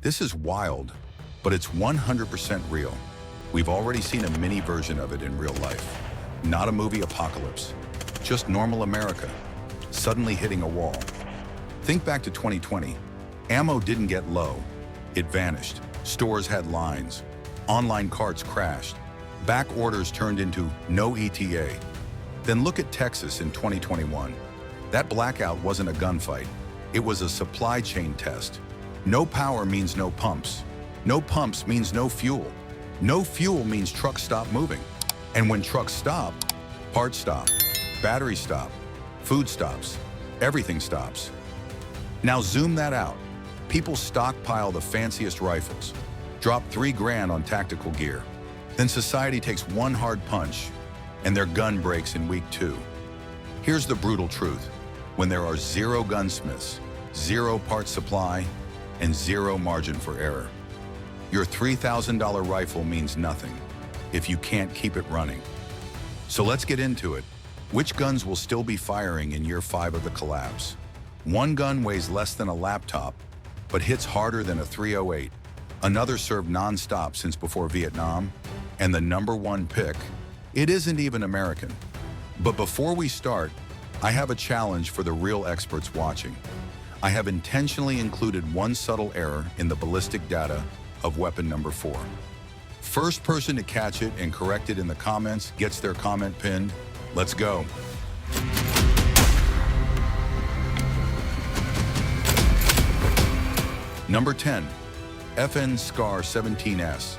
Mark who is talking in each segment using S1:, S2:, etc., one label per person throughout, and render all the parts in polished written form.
S1: This is wild, but it's 100% real. We've already seen a mini version of it in real life. Not a movie apocalypse, just normal America, suddenly hitting a wall. Think back to 2020. Ammo didn't get low, it vanished. Stores had lines, online carts crashed, back orders turned into no ETA. Then look at Texas in 2021. That blackout wasn't a gunfight, it was a supply chain test. No power means no pumps. No pumps means no fuel. No fuel means trucks stop moving. And when trucks stop, parts stop, batteries stop, food stops, everything stops. Now zoom that out. People stockpile the fanciest rifles, drop $3 grand on tactical gear. Then society takes one hard punch and their gun breaks in week 2. Here's the brutal truth. When there are 0 gunsmiths, 0 part supply, and 0 margin for error, your $3,000 rifle means nothing if you can't keep it running. So let's get into it. Which guns will still be firing in year 5 of the collapse? One gun weighs less than a laptop, but hits harder than a .308. Another served non-stop since before Vietnam, and the #1 pick, it isn't even American. But before we start, I have a challenge for the real experts watching. I have intentionally included one subtle error in the ballistic data of weapon number 4. First person to catch it and correct it in the comments gets their comment pinned. Let's go. Number 10, FN SCAR 17S.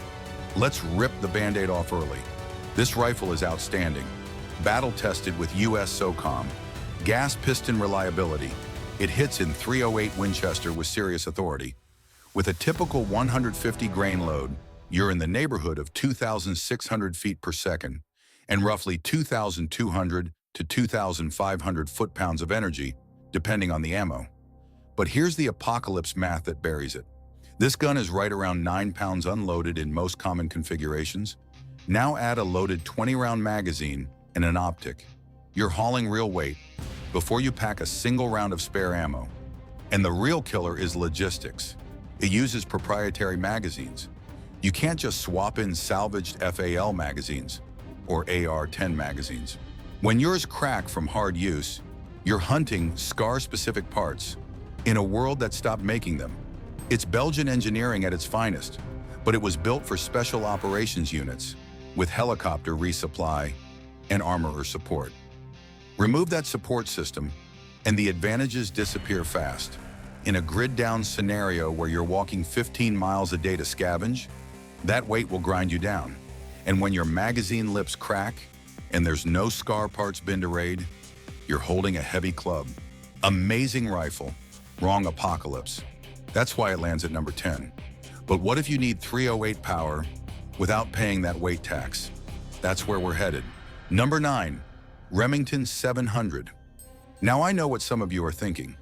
S1: Let's rip the Band-Aid off early. This rifle is outstanding. Battle-tested with US SOCOM. Gas piston reliability. It hits in .308 Winchester with serious authority. With a typical 150 grain load, you're in the neighborhood of 2,600 feet per second and roughly 2,200 to 2,500 foot-pounds of energy, depending on the ammo. But here's the apocalypse math that buries it. This gun is right around 9 pounds unloaded in most common configurations. Now add a loaded 20-round magazine and an optic. You're hauling real weight before you pack a single round of spare ammo. And the real killer is logistics. It uses proprietary magazines. You can't just swap in salvaged FAL magazines or AR-10 magazines. When yours crack from hard use, you're hunting SCAR-specific parts in a world that stopped making them. It's Belgian engineering at its finest, but it was built for special operations units with helicopter resupply and armorer support. Remove that support system, and the advantages disappear fast. In a grid-down scenario where you're walking 15 miles a day to scavenge, that weight will grind you down. And when your magazine lips crack and there's no SCAR parts bin to raid, you're holding a heavy club. Amazing rifle, wrong apocalypse. That's why it lands at number 10. But what if you need .308 power without paying that weight tax? That's where we're headed. Number 9, Remington 700. Now I know what some of you are thinking.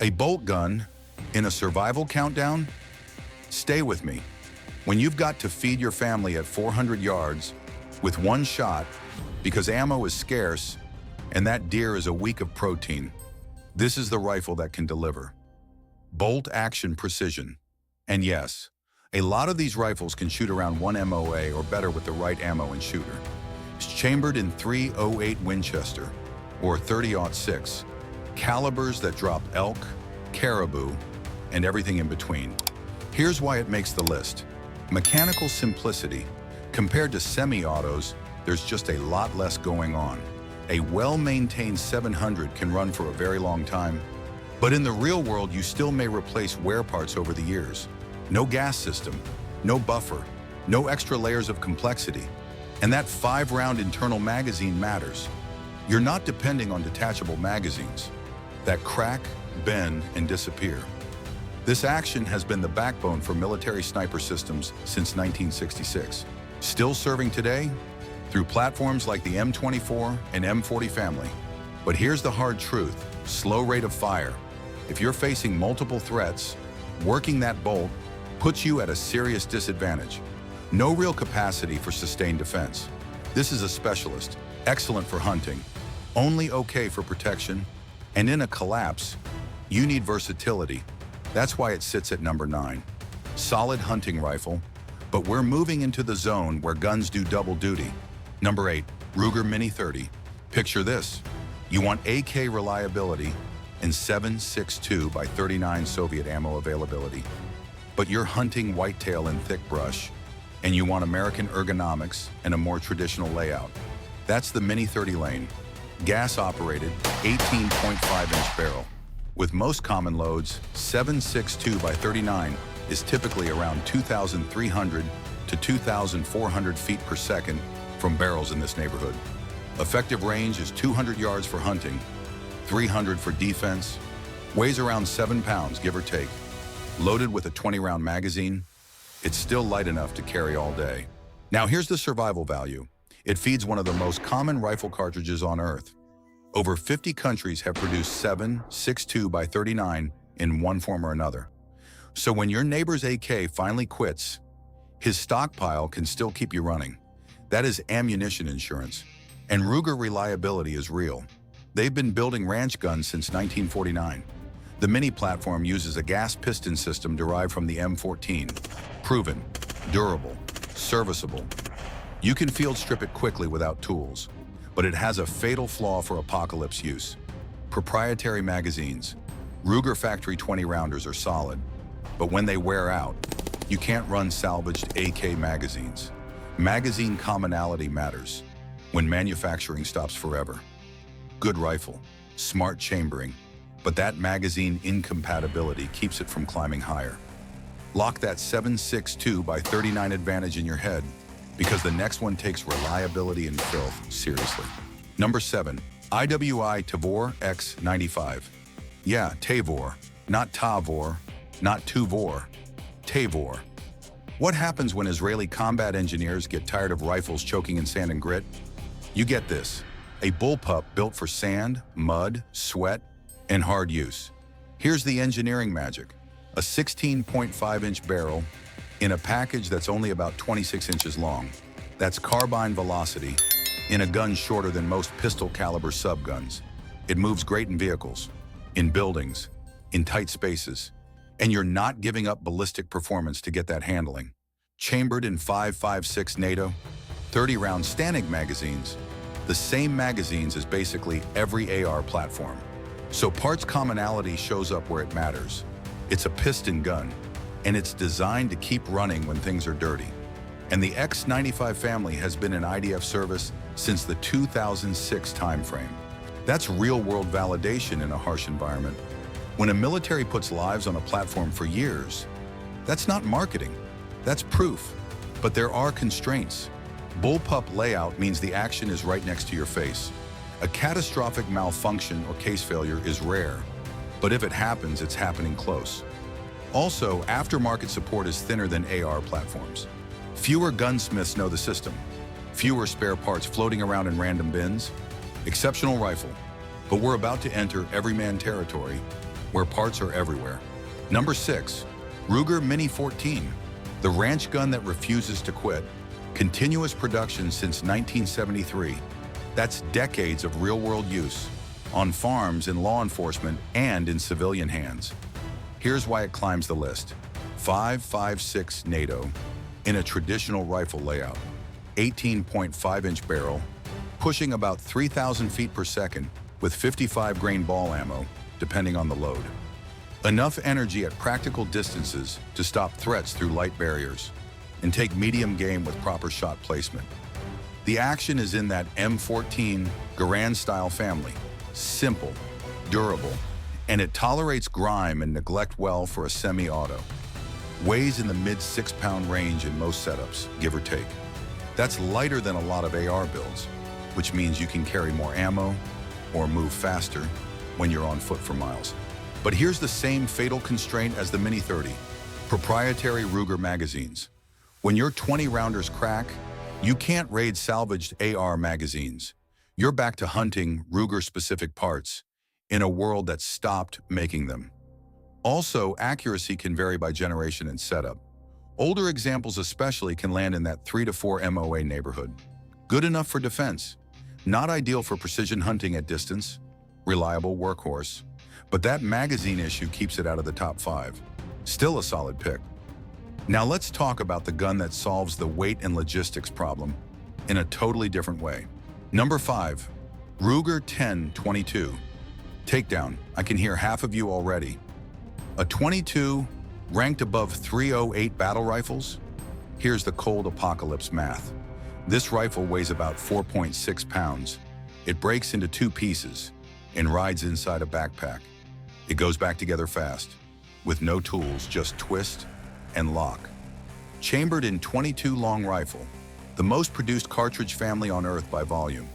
S1: A bolt gun in a survival countdown? Stay with me. When you've got to feed your family at 400 yards with one shot because ammo is scarce and that deer is a week of protein, this is the rifle that can deliver. Bolt action precision. And yes, a lot of these rifles can shoot around 1 MOA or better with the right ammo and shooter. It's chambered in .308 Winchester or .30-06, calibers that drop elk, caribou, and everything in between. Here's why it makes the list. Mechanical simplicity. Compared to semi-autos, there's just a lot less going on. A well-maintained 700 can run for a very long time, but in the real world, you still may replace wear parts over the years. No gas system, no buffer, no extra layers of complexity. And that 5-round internal magazine matters. You're not depending on detachable magazines that crack, bend, and disappear. This action has been the backbone for military sniper systems since 1966. Still serving today through platforms like the M24 and M40 family. But here's the hard truth, slow rate of fire. If you're facing multiple threats, working that bolt puts you at a serious disadvantage. No real capacity for sustained defense. This is a specialist, excellent for hunting, only okay for protection, and in a collapse, you need versatility. That's why it sits at number 9. Solid hunting rifle, but we're moving into the zone where guns do double duty. Number 8, Ruger Mini 30. Picture this. You want AK reliability and 7.62 by 39 Soviet ammo availability. But you're hunting whitetail in thick brush, and you want American ergonomics and a more traditional layout. That's the Mini 30 lane. Gas-operated, 18.5-inch barrel. With most common loads, 7.62 by 39 is typically around 2,300 to 2,400 feet per second from barrels in this neighborhood. Effective range is 200 yards for hunting, 300 for defense, weighs around 7 pounds, give or take. Loaded with a 20-round magazine, it's still light enough to carry all day. Now here's the survival value. It feeds one of the most common rifle cartridges on Earth. Over 50 countries have produced 7.62 by 39 in one form or another. So when your neighbor's AK finally quits, his stockpile can still keep you running. That is ammunition insurance. And Ruger reliability is real. They've been building ranch guns since 1949. The Mini platform uses a gas piston system derived from the M14. Proven, durable, serviceable. You can field strip it quickly without tools, but it has a fatal flaw for apocalypse use. Proprietary magazines. Ruger factory 20-rounders are solid, but when they wear out, you can't run salvaged AK magazines. Magazine commonality matters when manufacturing stops forever. Good rifle, smart chambering, but that magazine incompatibility keeps it from climbing higher. Lock that 7.62 by 39 advantage in your head, because the next one takes reliability and filth seriously. Number 7, IWI Tavor X95. Yeah, Tavor, not Tavor, not Tuvor, Tavor. What happens when Israeli combat engineers get tired of rifles choking in sand and grit? You get this, a bullpup built for sand, mud, sweat, and hard use. Here's the engineering magic. A 16.5-inch barrel in a package that's only about 26 inches long. That's carbine velocity in a gun shorter than most pistol caliber subguns. It moves great in vehicles, in buildings, in tight spaces, and you're not giving up ballistic performance to get that handling. Chambered in 5.56 NATO, 30-round Stanig magazines, the same magazines as basically every AR platform. So parts commonality shows up where it matters. It's a piston gun, and it's designed to keep running when things are dirty. And the X95 family has been in IDF service since the 2006 timeframe. That's real-world validation in a harsh environment. When a military puts lives on a platform for years, that's not marketing, that's proof. But there are constraints. Bullpup layout means the action is right next to your face. A catastrophic malfunction or case failure is rare, but if it happens, it's happening close. Also, aftermarket support is thinner than AR platforms. Fewer gunsmiths know the system. Fewer spare parts floating around in random bins. Exceptional rifle, but we're about to enter everyman territory where parts are everywhere. Number 6, Ruger Mini 14, the ranch gun that refuses to quit. Continuous production since 1973. That's decades of real-world use on farms, in law enforcement, and in civilian hands. Here's why it climbs the list. 5.56 NATO in a traditional rifle layout, 18.5-inch barrel, pushing about 3,000 feet per second with 55-grain ball ammo, depending on the load. Enough energy at practical distances to stop threats through light barriers and take medium game with proper shot placement. The action is in that M14 Garand-style family. Simple, durable, and it tolerates grime and neglect well for a semi-auto. Weighs in the mid-6-pound range in most setups, give or take. That's lighter than a lot of AR builds, which means you can carry more ammo or move faster when you're on foot for miles. But here's the same fatal constraint as the Mini 30, proprietary Ruger magazines. When your 20-rounders crack, you can't raid salvaged AR magazines. You're back to hunting Ruger-specific parts in a world that stopped making them. Also, accuracy can vary by generation and setup. Older examples especially can land in that 3 to 4 MOA neighborhood. Good enough for defense, not ideal for precision hunting at distance, reliable workhorse, but that magazine issue keeps it out of the top 5. Still a solid pick. Now let's talk about the gun that solves the weight and logistics problem in a totally different way. Number 5, Ruger 10-22. Takedown, I can hear half of you already. A 22 ranked above 308 battle rifles? Here's the cold apocalypse math. This rifle weighs about 4.6 pounds. It breaks into 2 pieces and rides inside a backpack. It goes back together fast, with no tools, just twist and lock. Chambered in 22 long rifle, the most produced cartridge family on Earth by volume.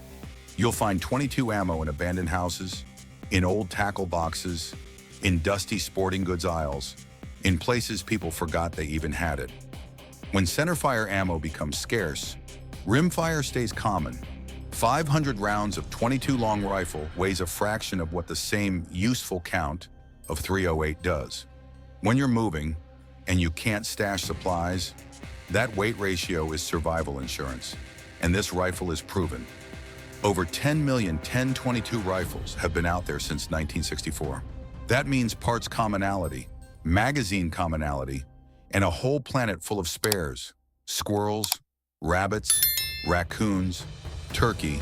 S1: You'll find 22 ammo in abandoned houses, in old tackle boxes, in dusty sporting goods aisles, in places people forgot they even had it. When centerfire ammo becomes scarce, rimfire stays common. 500 rounds of 22 long rifle weighs a fraction of what the same useful count of 308 does. When you're moving and you can't stash supplies, that weight ratio is survival insurance, and this rifle is proven. Over 10 million 10-22 rifles have been out there since 1964. That means parts commonality, magazine commonality, and a whole planet full of spares, squirrels, rabbits, raccoons, turkey,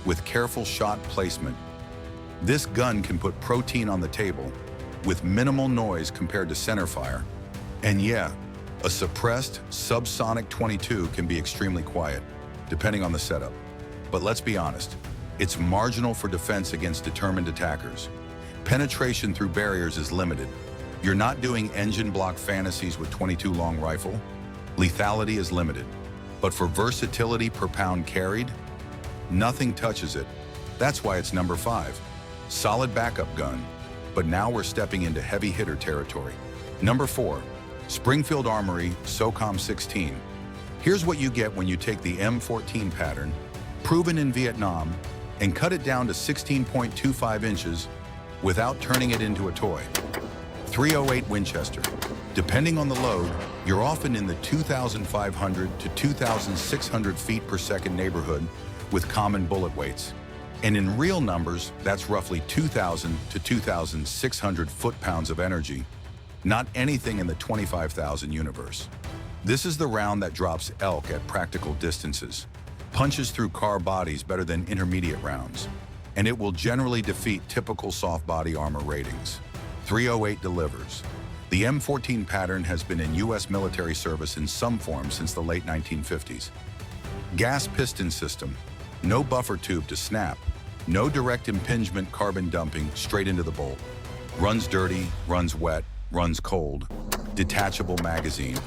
S1: with careful shot placement. This gun can put protein on the table with minimal noise compared to centerfire. And yeah, a suppressed subsonic 22 can be extremely quiet, depending on the setup. But let's be honest, it's marginal for defense against determined attackers. Penetration through barriers is limited. You're not doing engine block fantasies with 22 long rifle. Lethality is limited. But for versatility per pound carried, nothing touches it. That's why it's number 5. Solid backup gun, but now we're stepping into heavy hitter territory. Number 4, Springfield Armory SOCOM 16. Here's what you get when you take the M14 pattern, proven in Vietnam, and cut it down to 16.25 inches without turning it into a toy. 308 Winchester. Depending on the load, you're often in the 2,500 to 2,600 feet per second neighborhood with common bullet weights. And in real numbers, that's roughly 2,000 to 2,600 foot-pounds of energy, not anything in the 25,000 universe. This is the round that drops elk at practical distances, punches through car bodies better than intermediate rounds, and it will generally defeat typical soft body armor ratings. 308 delivers. The M14 pattern has been in U.S. military service in some form since the late 1950s. Gas piston system, no buffer tube to snap, no direct impingement carbon dumping straight into the bolt. Runs dirty, runs wet, runs cold, detachable magazine,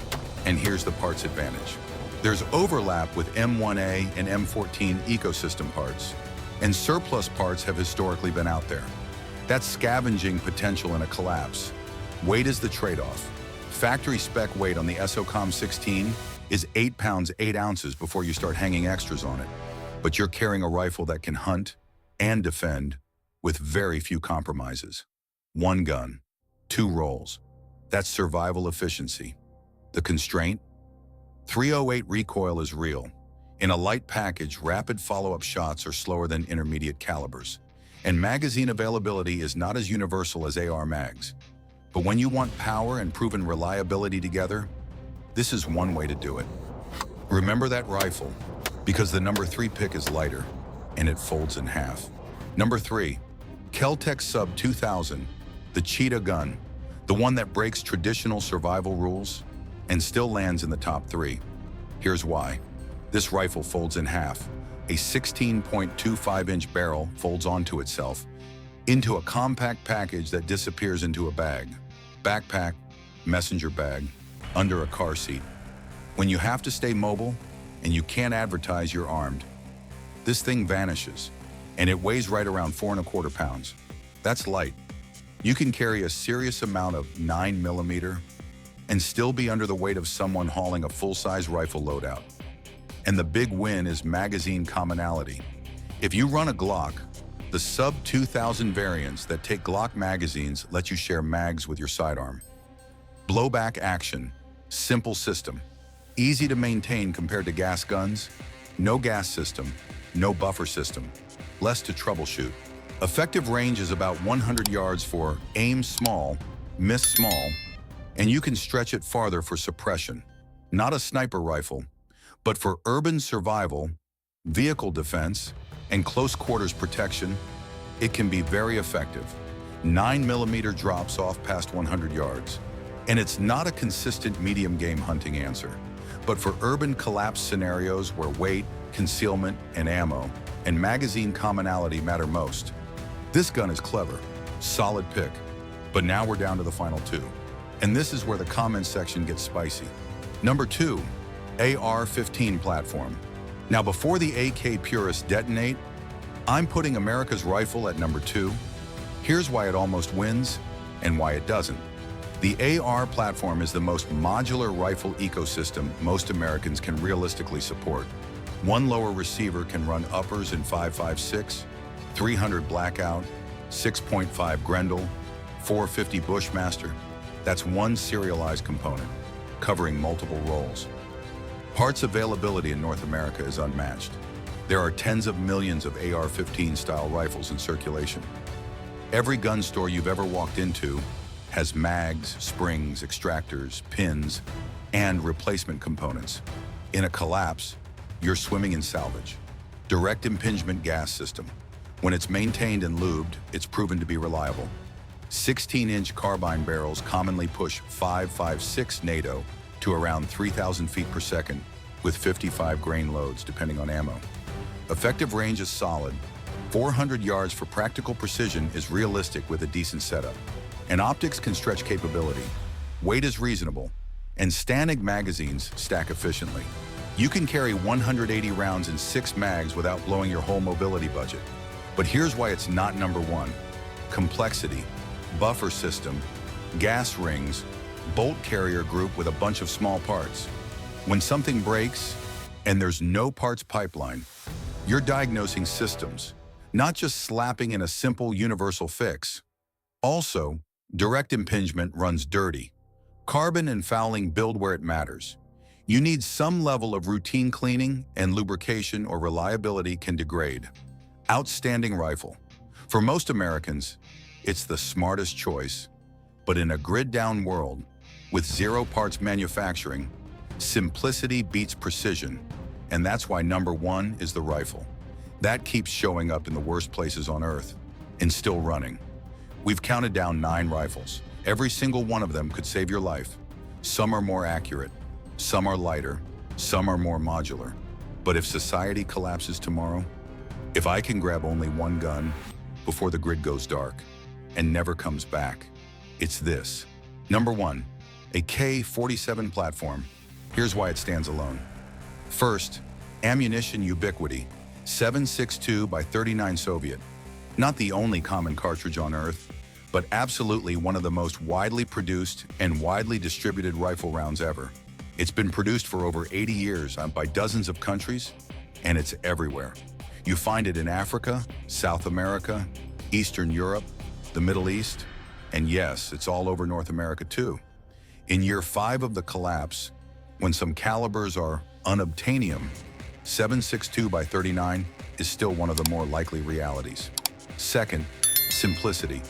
S1: and here's the parts advantage. There's overlap with M1A and M14 ecosystem parts, and surplus parts have historically been out there. That's scavenging potential in a collapse. Weight is the trade-off. Factory spec weight on the SOCOM 16 is 8 pounds 8 ounces before you start hanging extras on it. But you're carrying a rifle that can hunt and defend with very few compromises. 1 gun, 2 rolls. That's survival efficiency. The constraint? 308 recoil is real. In a light package, rapid follow-up shots are slower than intermediate calibers. And magazine availability is not as universal as AR mags. But when you want power and proven reliability together, this is one way to do it. Remember that rifle, because the number 3 pick is lighter, and it folds in half. Number 3, Kel-Tec Sub 2000, the cheetah gun, the one that breaks traditional survival rules and still lands in the top 3. Here's why. This rifle folds in half. A 16.25-inch barrel folds onto itself, into a compact package that disappears into a bag. Backpack, messenger bag, under a car seat. When you have to stay mobile and you can't advertise you're armed, this thing vanishes, and it weighs right around 4¼ pounds. That's light. You can carry a serious amount of 9mm and still be under the weight of someone hauling a full-size rifle loadout. And the big win is magazine commonality. If you run a Glock, the sub 2000 variants that take Glock magazines let you share mags with your sidearm. Blowback action, simple system, easy to maintain compared to gas guns, no gas system, no buffer system, less to troubleshoot. Effective range is about 100 yards for aim small, miss small, And you can stretch it farther for suppression. Not a sniper rifle, but for urban survival, vehicle defense, and close quarters protection, it can be very effective. 9mm drops off past 100 yards. And it's not a consistent medium game hunting answer, but for urban collapse scenarios where weight, concealment, and ammo, and magazine commonality matter most. This gun is clever, solid pick, but now we're down to the final two. And this is where the comments section gets spicy. Number 2, AR-15 platform. Now before the AK purists detonate, I'm putting America's rifle at number 2. Here's why it almost wins and why it doesn't. The AR platform is the most modular rifle ecosystem most Americans can realistically support. One lower receiver can run uppers in 5.56, 300 Blackout, 6.5 Grendel, 450 Bushmaster. That's one serialized component, covering multiple roles. Parts availability in North America is unmatched. There are tens of millions of AR-15 style rifles in circulation. Every gun store you've ever walked into has mags, springs, extractors, pins, and replacement components. In a collapse, you're swimming in salvage. Direct impingement gas system. When it's maintained and lubed, it's proven to be reliable. 16-inch carbine barrels commonly push 5.56 NATO to around 3,000 feet per second with 55 grain loads, depending on ammo. Effective range is solid. 400 yards for practical precision is realistic with a decent setup. And optics can stretch capability. Weight is reasonable, and Stanig magazines stack efficiently. You can carry 180 rounds in 6 mags without blowing your whole mobility budget. But here's why it's not number 1. Complexity, buffer system, gas rings, bolt carrier group with a bunch of small parts. When something breaks and there's no parts pipeline, you're diagnosing systems, not just slapping in a simple universal fix. Also, direct impingement runs dirty. Carbon and fouling build where it matters. You need some level of routine cleaning, and lubrication or reliability can degrade. Outstanding rifle. For most Americans, it's the smartest choice. But in a grid-down world, with zero parts manufacturing, simplicity beats precision, and that's why number 1 is the rifle. That keeps showing up in the worst places on Earth, and still running. We've counted down 9 rifles. Every single one of them could save your life. Some are more accurate, some are lighter, some are more modular. But if society collapses tomorrow, if I can grab only one gun before the grid goes dark and never comes back, it's this. Number 1, a K-47 platform. Here's why it stands alone. First, ammunition ubiquity, 7.62 by 39 Soviet. Not the only common cartridge on Earth, but absolutely one of the most widely produced and widely distributed rifle rounds ever. It's been produced for over 80 years by dozens of countries, and it's everywhere. You find it in Africa, South America, Eastern Europe, the Middle East, and yes, it's all over North America too. In year 5 of the collapse, when some calibers are unobtainium, 7.62 by 39 is still one of the more likely realities. Second, simplicity.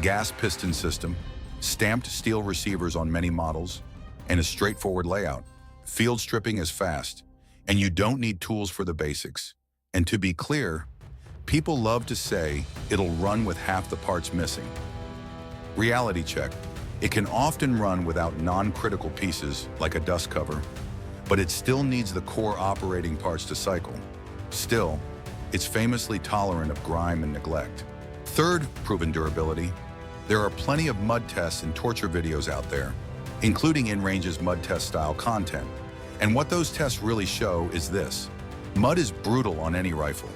S1: Gas piston system, stamped steel receivers on many models, and a straightforward layout. Field stripping is fast, and you don't need tools for the basics. And to be clear, people love to say it'll run with half the parts missing. Reality check. It can often run without non-critical pieces like a dust cover, but it still needs the core operating parts to cycle. Still, it's famously tolerant of grime and neglect. Third, proven durability. There are plenty of mud tests and torture videos out there, including InRange's mud test style content. And what those tests really show is this. Mud is brutal on any rifle,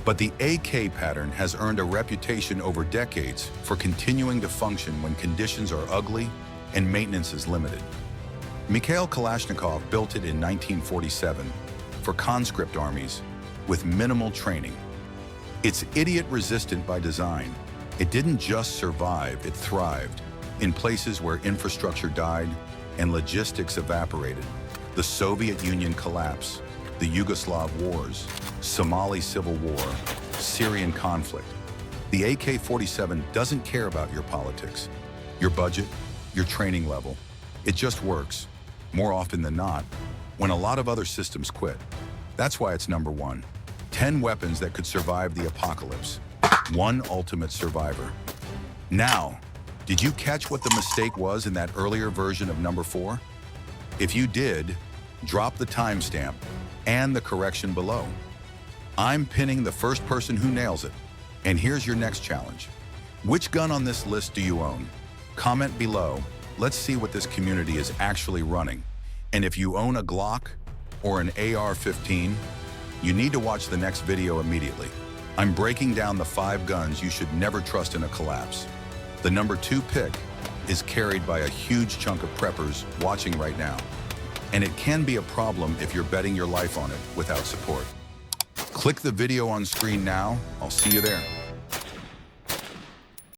S1: but the AK pattern has earned a reputation over decades for continuing to function when conditions are ugly and maintenance is limited. Mikhail Kalashnikov built it in 1947 for conscript armies with minimal training. It's idiot-resistant by design. It didn't just survive, it thrived in places where infrastructure died and logistics evaporated. The Soviet Union collapse, the Yugoslav wars, Somali civil war, Syrian conflict. The AK-47 doesn't care about your politics, your budget, your training level. It just works, more often than not, when a lot of other systems quit. That's why it's number 1. 10 weapons that could survive the apocalypse. 1 ultimate survivor. Now, did you catch what the mistake was in that earlier version of number 4? If you did, drop the timestamp and the correction below. I'm pinning the first person who nails it. And here's your next challenge. Which gun on this list do you own? Comment below. Let's see what this community is actually running. And if you own a Glock or an AR-15, you need to watch the next video immediately. I'm breaking down the 5 guns you should never trust in a collapse. The number 2 pick is carried by a huge chunk of preppers watching right now. And it can be a problem if you're betting your life on it without support. Click the video on screen now. I'll see you there.